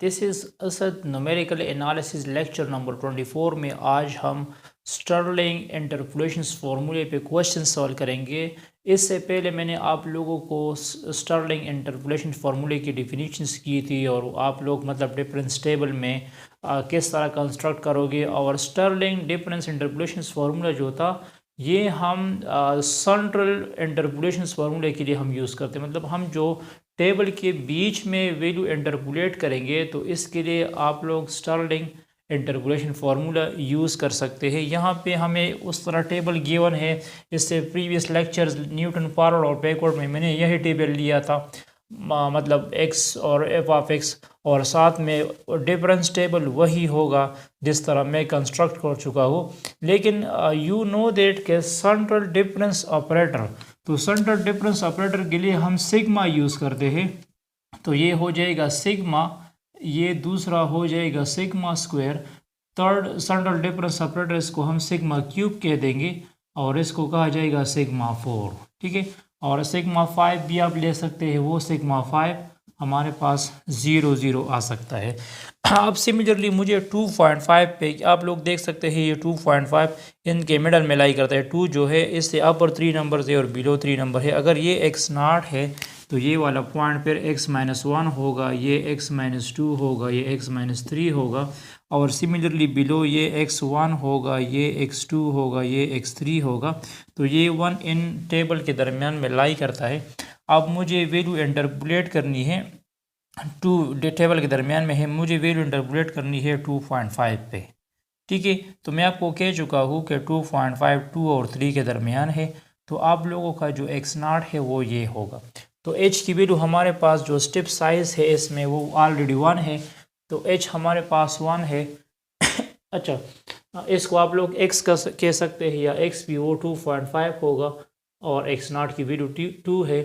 This is Asad numerical analysis lecture number 24 में आज हम स्टर्लिंग इंटरपोलेशन फार्मूले पे क्वेश्चन सॉल्व करेंगे। इससे पहले मैंने आप लोगों को स्टर्लिंग इंटरपोलेशन फार्मूले की डिफिनीशंस की थी और आप लोग मतलब डिफरेंस टेबल में किस तरह कंस्ट्रक्ट करोगे। और स्टर्लिंग डिफरेंस इंटरपोलेशन फार्मूला जो था ये हम सेंट्रल इंटरपोलेशन फार्मूले के लिए हम यूज़ करते हैं। मतलब हम जो टेबल के बीच में वैल्यू इंटरपोलेट करेंगे तो इसके लिए आप लोग स्टर्लिंग इंटरपोलेशन फार्मूला यूज़ कर सकते हैं। यहाँ पे हमें उस तरह टेबल गिवन है। इससे प्रीवियस लेक्चर्स न्यूटन फॉरवर्ड और बैकवर्ड में मैंने यही टेबल लिया था, मतलब x और f ऑफ x, और साथ में डिफरेंस टेबल वही होगा जिस तरह मैं कंस्ट्रक्ट कर चुका हूँ। लेकिन यू नो दैट के सेंट्रल डिफरेंस ऑपरेटर, तो सेंट्रल डिफरेंस ऑपरेटर के लिए हम सिग्मा यूज़ करते हैं। तो ये हो जाएगा सिग्मा, ये दूसरा हो जाएगा sigma square. Third central difference operator इसको हम सिग्मा क्यूब कह देंगे और इसको कहा जाएगा सिग्मा 4, ठीक है। और सिग्मा 5 भी आप ले सकते हैं, वो सिग्मा 5 हमारे पास 0 0 आ सकता है। अब सिमिलरली मुझे 2.5 पे आप लोग देख सकते हैं ये 2.5 इनके मिडल में लाई करता है। 2 जो है इससे अपर 3 नंबर है और बिलो 3 नंबर है। अगर ये x0 है तो ये वाला पॉइंट फिर x-1 होगा, ये x-2 होगा, ये x-3 होगा। और सिमिलरली बिलो ये x1 होगा, ये x2 होगा, ये x3 होगा। तो ये 1 इन टेबल के दरमियान में लाई करता है। अब मुझे वैल्यू इंटरपोलेट करनी है, 2 टेबल के दरमियान में है, मुझे वैल्यू इंटरपोलेट करनी है 2.5 पे, ठीक है। तो मैं आपको कह चुका हूँ कि 2.5 2 और 3 के दरमियान है। तो आप लोगों का जो x0 है वो ये होगा। तो h की वैल्यू हमारे पास जो स्टेप साइज़ है इसमें वो ऑलरेडी 1 है, तो h हमारे पास 1 है। अच्छा, इसको आप लोग x का कह सकते हैं या x भी वो 2.5 होगा और x0 की वैल्यू 2 है।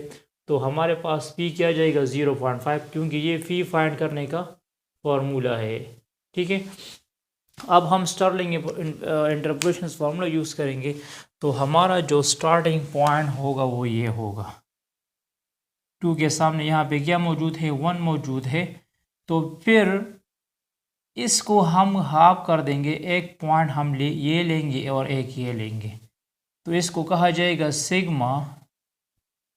तो हमारे पास p क्या जाएगा 0.5, क्योंकि ये फी फाइंड करने का फॉर्मूला है, ठीक है। अब हम स्टर्लिंग इंटरपोलेशन फार्मूला यूज़ करेंगे। तो हमारा जो स्टार्टिंग पॉइंट होगा वो ये होगा, 2 के सामने यहाँ पे क्या मौजूद है, 1 मौजूद है। तो फिर इसको हम हाफ कर देंगे, एक पॉइंट हम ये लेंगे और एक ये लेंगे। तो इसको कहा जाएगा सिग्मा,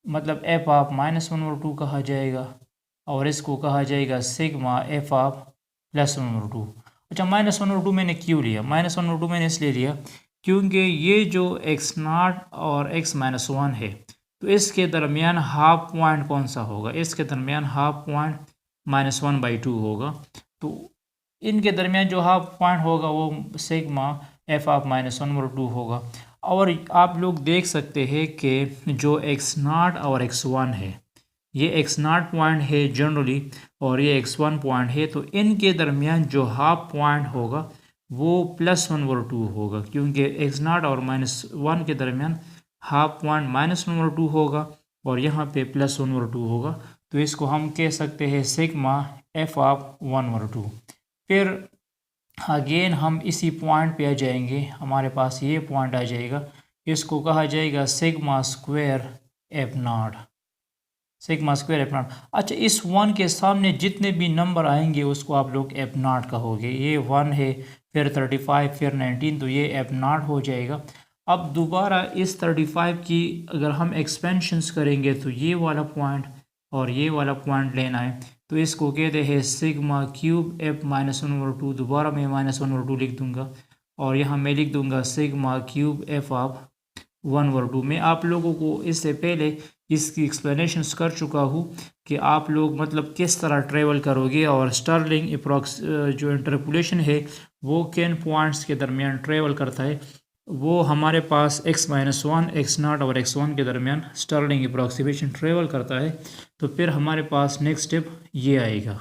मतलब f ऑफ -1/2 कहा जाएगा, और इसको कहा जाएगा सिग्मा f ऑफ +1/2। अच्छा, -1/2 मैंने क्यों लिया, -1/2 मैंने इसलिए लिया क्योंकि ये जो x0 और x-1 है तो इसके दरमियान हाफ पॉइंट कौन सा होगा, इसके दरमियान हाफ पॉइंट -1/2 होगा। तो इनके दरमियान जो हाफ पॉइंट होगा वो सिग्मा f ऑफ -1/2 होगा। और आप लोग देख सकते हैं कि जो x0 और x1 है, ये x0 पॉइंट है जनरली और ये x1 पॉइंट है। तो इनके दरमियान जो हाफ पॉइंट होगा वो +1/2 होगा, क्योंकि x0 और -1 के दरमियान हाफ पॉइंट -1/2 होगा और यहाँ पे +1/2 होगा। तो इसको हम कह सकते हैं सिग्मा f ऑफ 1/2। फिर अगेन हम इसी पॉइंट पे आ जाएंगे, हमारे पास ये पॉइंट आ जाएगा, इसको कहा जाएगा sigma square f0, sigma square f0। अच्छा, इस 1 के सामने जितने भी नंबर आएंगे उसको आप लोग f0 कहोगे। ये 1 है, फिर 35, फिर 19, तो ये f0 हो जाएगा। अब दोबारा इस 35 की अगर हम एक्सपेंशंस करेंगे तो ये वाला पॉइंट और ये वाला पॉइंट लेना है, तो इसको कहते हैं सिग्मा क्यूब f -1/2। दोबारा मैं -1/2 लिख दूंगा और यहाँ मैं लिख दूंगा सिग्मा क्यूब f ऑफ 1/2। मैं आप लोगों को इससे पहले इसकी एक्सप्लेनेशंस कर चुका हूँ कि आप लोग मतलब किस तरह ट्रेवल करोगे और स्टर्लिंग अप्रॉक्स जो इंटरपोलेशन है वो किन पॉइंट्स के दरमियान ट्रेवल करता है। वो हमारे पास x-1, x0 और x1 के दरमियान स्टर्लिंग अप्रॉक्सीमेशन ट्रेवल करता है। तो फिर हमारे पास नेक्स्ट स्टेप ये आएगा,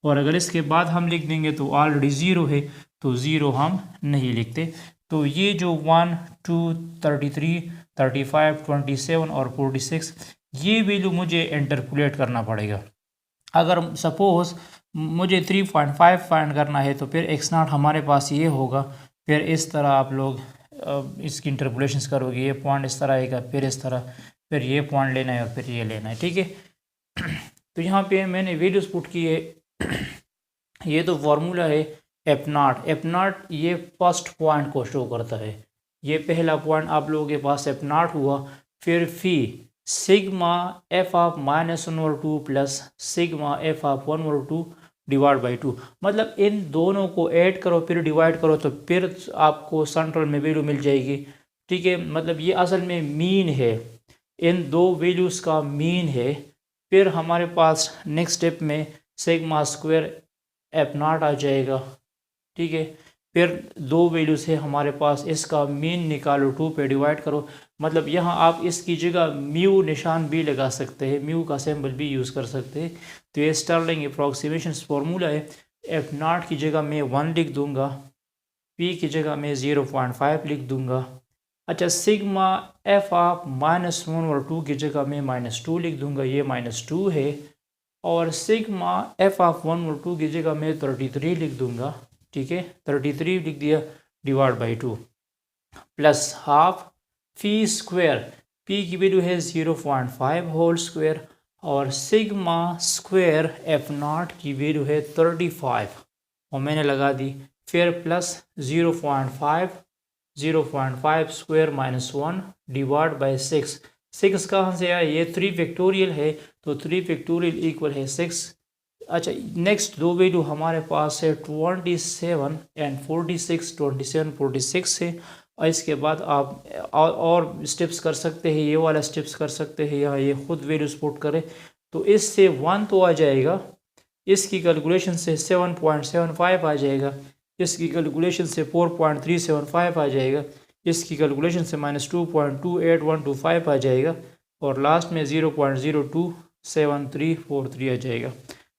और अगर इसके बाद हम लिख देंगे तो ऑलरेडी 0 है, तो 0 हम नहीं लिखते। तो ये जो 1 2 33 35 27 और 46 ये वैल्यू मुझे इंटरपोलेट करना पड़ेगा। अगर सपोज़ मुझे 3.5 फाइंड करना है तो फिर x0 हमारे पास ये होगा। फिर इस तरह आप लोग इसकी इंटरपोलेशंस करोगे, ये पॉइंट इस तरह आएगा, फिर इस तरह, फिर ये पॉइंट लेना है और फिर ये लेना है, ठीक है। तो यहाँ पे मैंने वैल्यूज़ पुट की है ये तो फार्मूला है एफ नाट। एफ नाट ये फर्स्ट पॉइंट को शो करता है, ये पहला पॉइंट आप लोगों के पास एफ नाट हुआ। फिर phi sigma F of -1/2 plus sigma F of 1/2 divide by 2। मतलब इन दोनों को ऐड करो फिर डिवाइड करो तो फिर आपको सेंट्रल में वैल्यू मिल जाएगी। ठीक है, मतलब ये असल में मीन है, इन दो वैल्यूज़ का मीन है। फिर हमारे पास नेक्स्ट स्टेप में सिग्मा स्क्वायर एफ नाट आ जाएगा। ठीक है, फिर दो वैल्यूज़ है हमारे पास, इसका मीन निकालो 2 पे डिवाइड करो। मतलब यहाँ आप इसकी जगह म्यू निशान भी लगा सकते हैं, म्यू का सिंबल भी यूज़ कर सकते हैं। तो ये स्टर्लिंग अप्रॉक्सीमेशन फार्मूला है। एफ नाट की जगह मैं 1 लिख दूंगा, पी की जगह मैं 0.5 लिख दूंगा। अच्छा, सिग्मा एफ ऑफ -1/2 की जगह मैं -2 लिख दूंगा, ये -2 है। और सिग्मा एफ ऑफ 1/2 की जगह मैं 33 लिख दूंगा। ठीक है, 33 लिख दिया divide by 2 plus half fee square, P की वैल्यू है 0.5 होल स्क्वायर और सिग्मा स्क्वायर एफ नाट की वैल्यू है 35 और मैंने लगा दी। फिर प्लस 0.5 स्क्वायर -1 डिवाइड बाई 6। 6 कहाँ से आया, ये 3 फैक्टोरियल है तो 3 फैक्टोरियल इक्वल है 6। अच्छा, नेक्स्ट दो वैल्यू हमारे पास है 27 एंड 46, 27 46 है। और इसके बाद आप और स्टेप्स कर सकते हैं, ये वाला स्टेप्स कर सकते हैं, यहाँ ये खुद वैल्यू स्पुट करें तो इससे 1 तो आ जाएगा, इसकी कैलकुलेशन से 7.75 आ जाएगा, इसकी कैलकुलेशन से 4.375 आ जाएगा, इसकी कैलकुलेशन से -2.28125 आ जाएगा और लास्ट में 0.027343 आ जाएगा।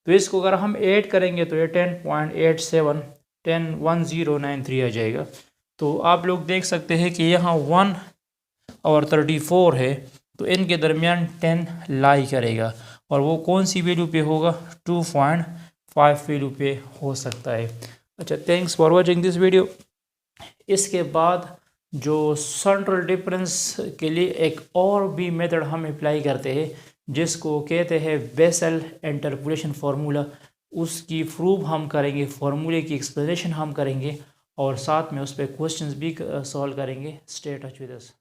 तो इसको अगर हम ऐड करेंगे तो ये 10.87 आ जाएगा। तो आप लोग देख सकते हैं कि यहाँ 1 और 34 है तो इनके दरमियान 10 लाई करेगा और वो कौन सी वैल्यू पे होगा, 2.5 वैल्यू पे हो सकता है। अच्छा, thanks for watching this video. इसके बाद जो सेंट्रल डिफरेंस के लिए एक और भी मेथड हम अप्लाई करते हैं जिसको कहते हैं बेसल इंटरपोलेशन फार्मूला, उसकी प्रूफ हम करेंगे, फार्मूले की एक्सप्लेनेशन हम करेंगे और साथ में उस पर क्वेश्चंस भी सॉल्व करेंगे। Stay touch with us.